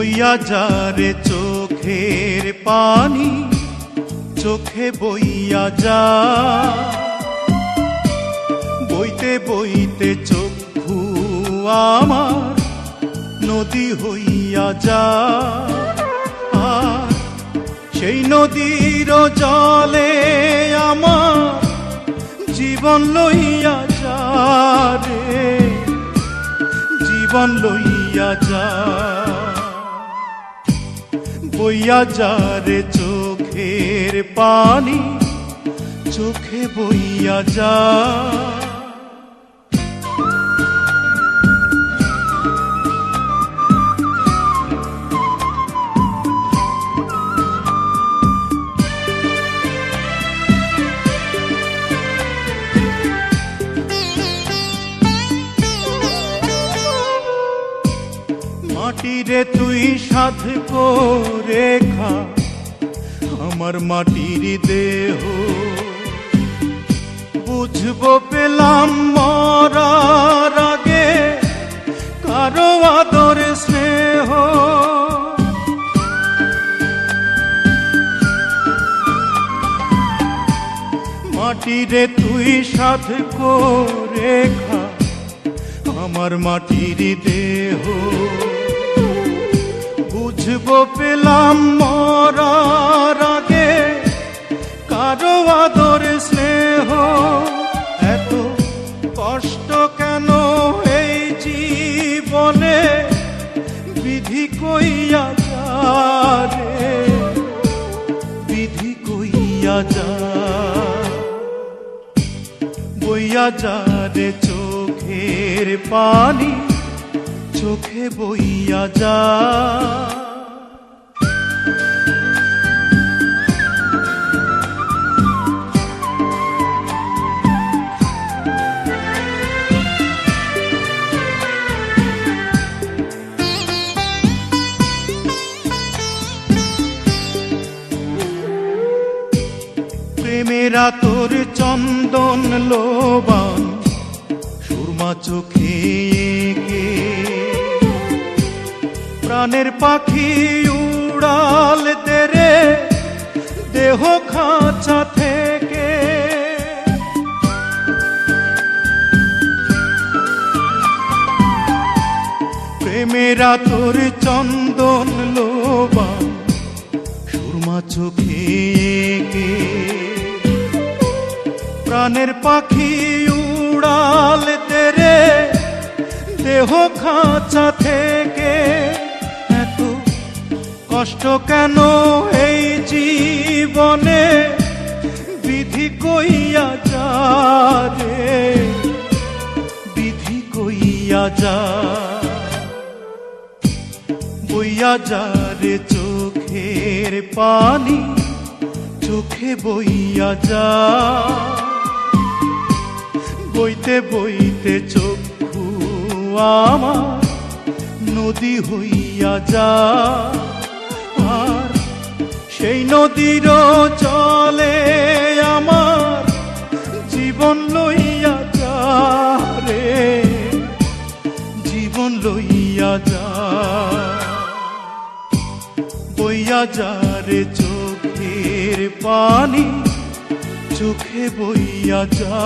বইয়া যারে চোখের পানি, চোখে বইয়া যা, বইতে বইতে চক্ষু আমার নদী হইয়া যা। আর সেই নদীর জলে আমার জীবন লইয়া যা রে, জীবন লইয়া যা। বইয়া যারে চোখের পানি, চোখে বইয়া যা। মাটিরে তুই সাধ করে খা আমার মাটির দেহ, বুঝবো পেলাম মরার আগে কারো আদর স্নেহ। মাটিরে তুই সাধ করে খা আমার মাটির দেহ, বুঝবো পেলাম মরার আগে কারো আদর স্নেহ। এত কষ্ট কেন এই জীবনে, বিধি কইয়া যা রে, বিধি কইয়া যা। বইয়া যা রে চোখের পানি, চোখে বইয়া যা। প্রেমেরা তোর চন্দন লোবান সুরমা চোখে কে, প্রাণের পাখি উড়াল তেরে দেহ খাঁচা থেকে। প্রেমেরা তোর চন্দন লোবান সুরমা চোখে কে, প্রাণের পাখি উড়াল তেরে দেহ খাঁচা থেকে। এত কষ্ট কেন এই জীবনে, বিধি কইয়া যা রে, বিধি কইয়া যা। বইয়া যা রে চোখের পানি, চোখে বইয়া যা। বইতে বইতে চক্ষু আমার নদী হইয়া যা। আর সেই নদীর জলে আমার জীবন লইয়া যা রে, জীবন লইয়া যা। বইয়া যা রে চোখের পানি, চোখে বইয়া যা।